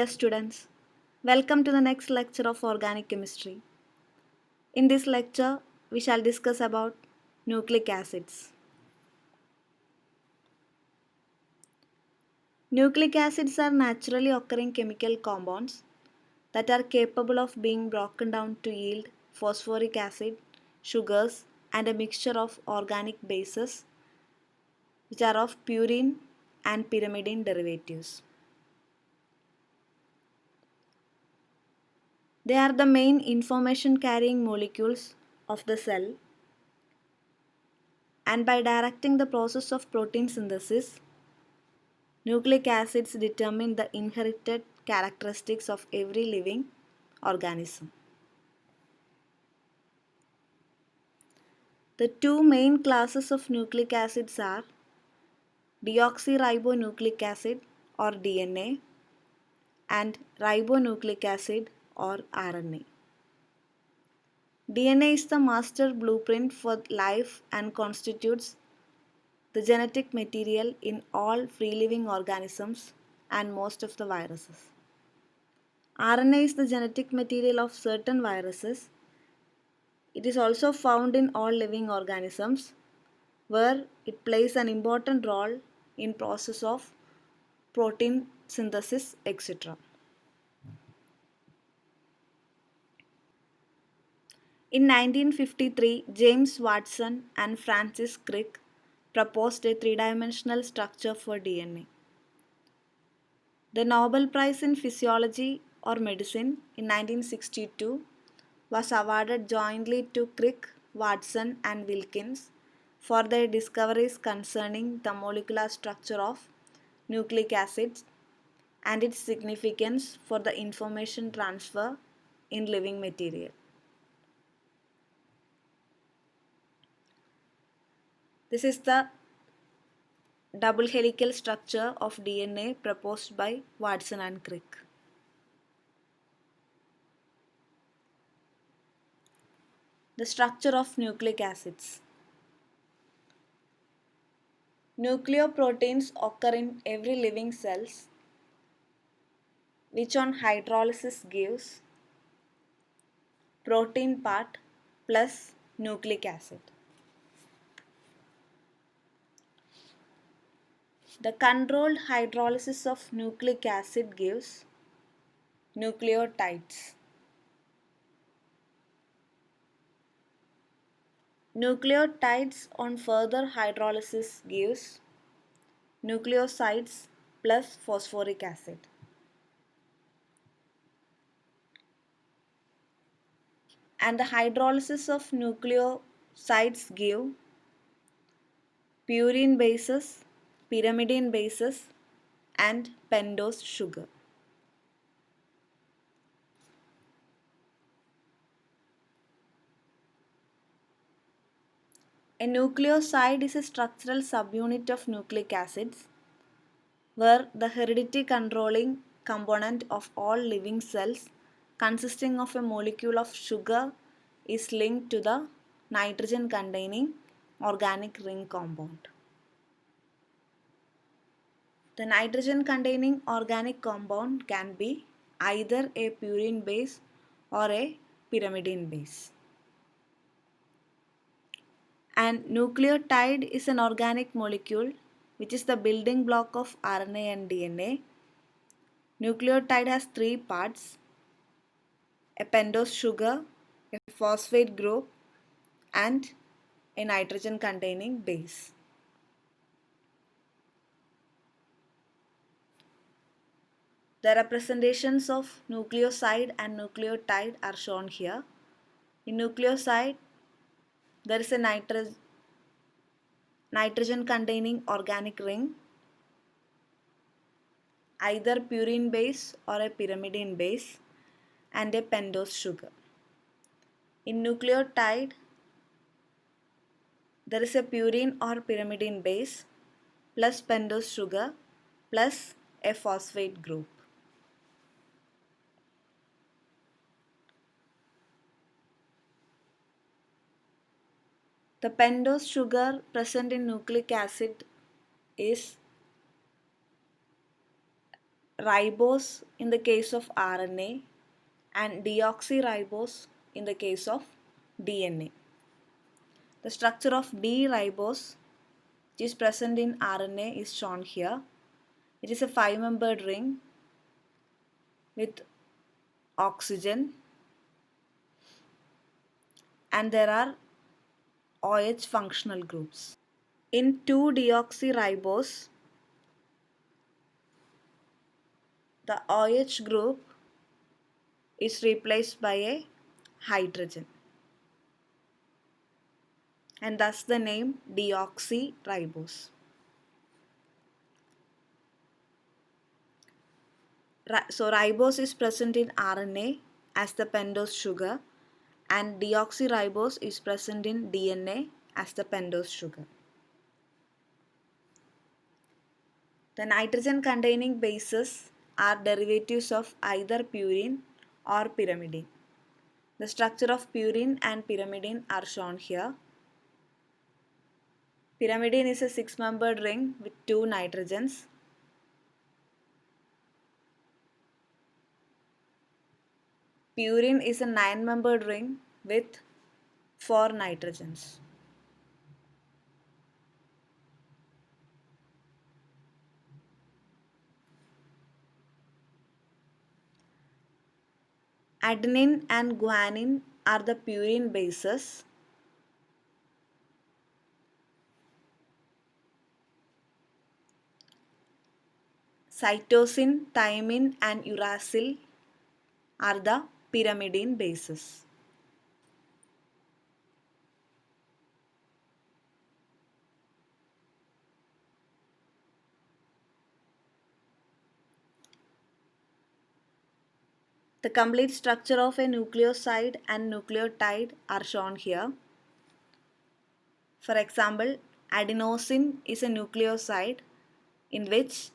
Dear students, welcome to the next lecture of organic chemistry. In this lecture, we shall discuss about nucleic acids. Nucleic acids are naturally occurring chemical compounds that are capable of being broken down to yield phosphoric acid, sugars, and a mixture of organic bases which are of purine and pyrimidine derivatives. They are the main information carrying molecules of the cell, and by directing the process of protein synthesis, nucleic acids determine the inherited characteristics of every living organism. The two main classes of nucleic acids are deoxyribonucleic acid or DNA and ribonucleic acid or RNA. DNA is the master blueprint for life and constitutes the genetic material in all free living organisms and most of the viruses. RNA is the genetic material of certain viruses. It is also found in all living organisms where it plays an important role in process of protein synthesis, etc. In 1953, James Watson and Francis Crick proposed a three-dimensional structure for DNA. The Nobel Prize in Physiology or Medicine in 1962 was awarded jointly to Crick, Watson and Wilkins for their discoveries concerning the molecular structure of nucleic acids and its significance for the information transfer in living material. This is the double helical structure of DNA proposed by Watson and Crick. The structure of nucleic acids. Nucleoproteins occur in every living cells which on hydrolysis gives protein part plus nucleic acid. The controlled hydrolysis of nucleic acid gives nucleotides. Nucleotides on further hydrolysis gives nucleosides plus phosphoric acid. And the hydrolysis of nucleosides give purine bases, pyrimidine bases and pentose sugar. A nucleoside is a structural subunit of nucleic acids where the heredity controlling component of all living cells consisting of a molecule of sugar is linked to the nitrogen containing organic ring compound. The nitrogen containing organic compound can be either a purine base or a pyrimidine base. And nucleotide is an organic molecule which is the building block of RNA and DNA. Nucleotide has three parts: a pentose sugar, a phosphate group, and a nitrogen containing base. The representations of nucleoside and nucleotide are shown here. In nucleoside, there is a nitrogen containing organic ring, either purine base or a pyrimidine base, and a pentose sugar. In nucleotide, there is a purine or pyrimidine base plus pentose sugar plus a phosphate group. The pentose sugar present in nucleic acid is ribose in the case of RNA and deoxyribose in the case of DNA. The structure of D-ribose, which is present in RNA, is shown here. It is a 5-membered ring with oxygen, and there are OH functional groups. In 2-deoxyribose, the OH group is replaced by a hydrogen, and thus the name deoxyribose. So ribose is present in RNA as the pentose sugar, and deoxyribose is present in DNA as the pentose sugar. The nitrogen containing bases are derivatives of either purine or pyrimidine. The structure of purine and pyrimidine are shown here. Pyrimidine is a 6-membered ring with 2 nitrogens. Purine is a 9-membered ring with 4 nitrogens. Adenine and guanine are the purine bases. Cytosine, thymine and uracil are the pyrimidine bases. The complete structure of a nucleoside and nucleotide are shown here. For example, adenosine is a nucleoside in which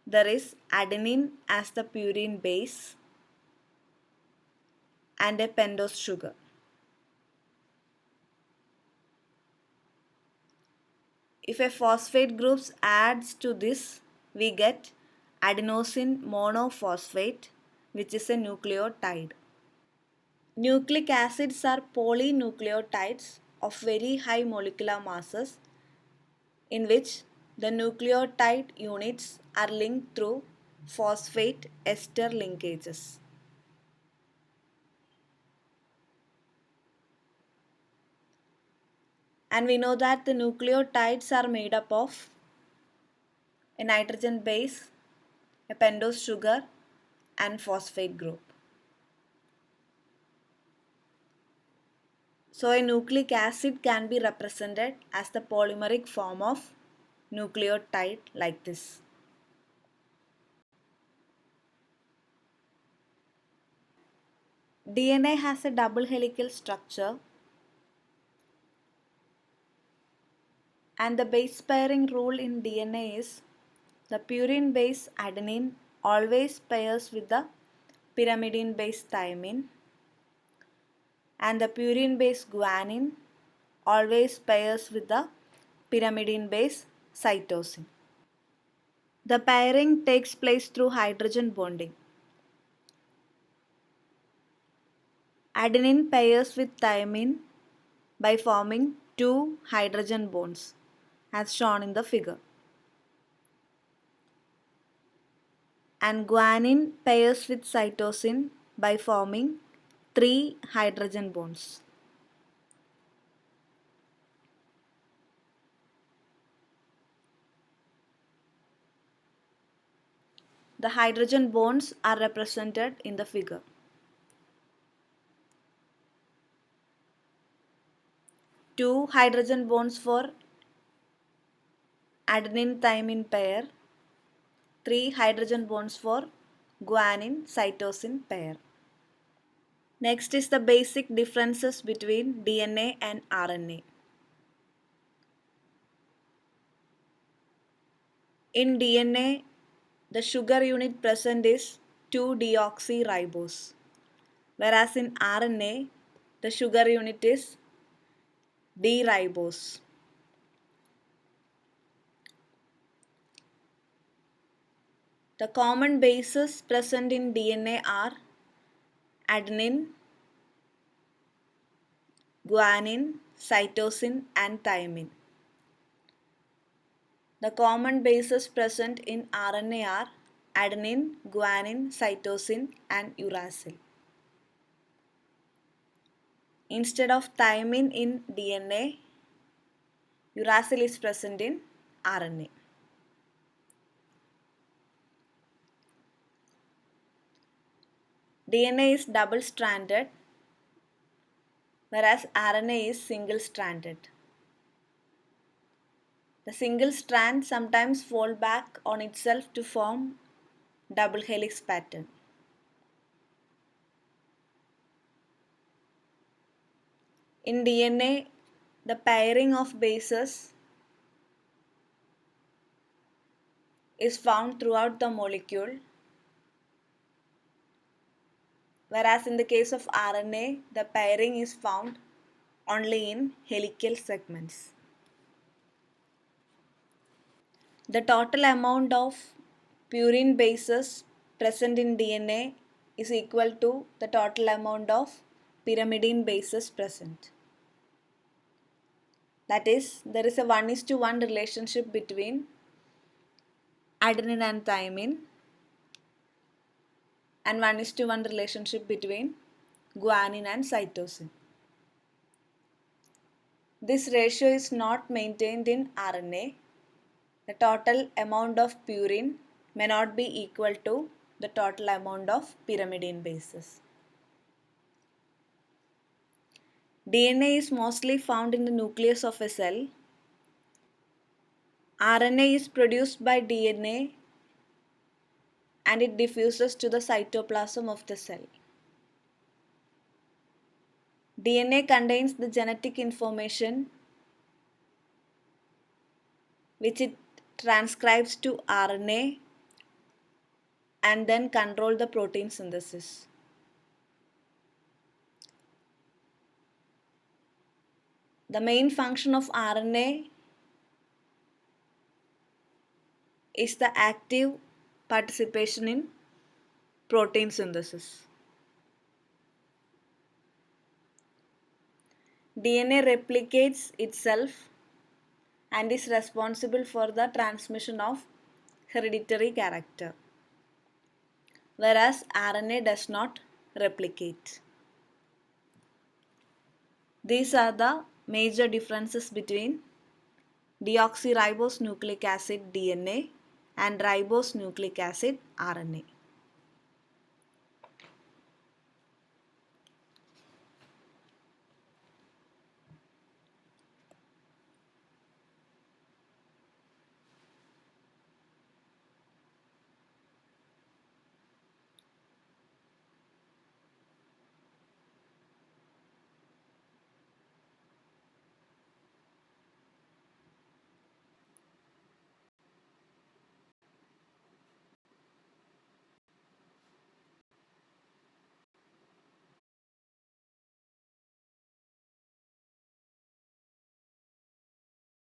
there is adenine as the purine base and a pentose sugar. If a phosphate group adds to this, we get adenosine monophosphate, which is a nucleotide. Nucleic acids are polynucleotides of very high molecular masses in which the nucleotide units are linked through phosphate ester linkages. And we know that the nucleotides are made up of a nitrogen base, a pentose sugar, and phosphate group. So a nucleic acid can be represented as the polymeric form of nucleotide like this. DNA has a double helical structure, and the base pairing rule in DNA is the purine base adenine always pairs with the pyrimidine base thymine, and the purine base guanine always pairs with the pyrimidine base cytosine. The pairing takes place through hydrogen bonding. Adenine pairs with thymine by forming 2 hydrogen bonds as shown in the figure. And guanine pairs with cytosine by forming 3 hydrogen bonds. The hydrogen bonds are represented in the figure. 2 hydrogen bonds for adenine thymine pair, 3 hydrogen bonds for guanine cytosine pair. Next is the basic differences between DNA and RNA. In DNA, the sugar unit present is 2-deoxyribose, whereas in RNA, the sugar unit is D-ribose. The common bases present in DNA are adenine, guanine, cytosine, and thymine. The common bases present in RNA are adenine, guanine, cytosine, and uracil. Instead of thymine in DNA, uracil is present in RNA. DNA is double-stranded, whereas RNA is single-stranded. The single strand sometimes folds back on itself to form double helix pattern. In DNA, the pairing of bases is found throughout the molecule, whereas in the case of RNA, the pairing is found only in helical segments. The total amount of purine bases present in DNA is equal to the total amount of pyrimidine bases present. That is, there is a 1:1 relationship between adenine and thymine and 1:1 relationship between guanine and cytosine. This ratio is not maintained in RNA. The total amount of purine may not be equal to the total amount of pyrimidine bases. DNA is mostly found in the nucleus of a cell. RNA is produced by DNA and it diffuses to the cytoplasm of the cell. DNA contains the genetic information which it transcribes to RNA and then control the protein synthesis. The main function of RNA is the active participation in protein synthesis. DNA replicates itself and is responsible for the transmission of hereditary character, whereas RNA does not replicate. These are the major differences between deoxyribose nucleic acid DNA and ribose nucleic acid RNA.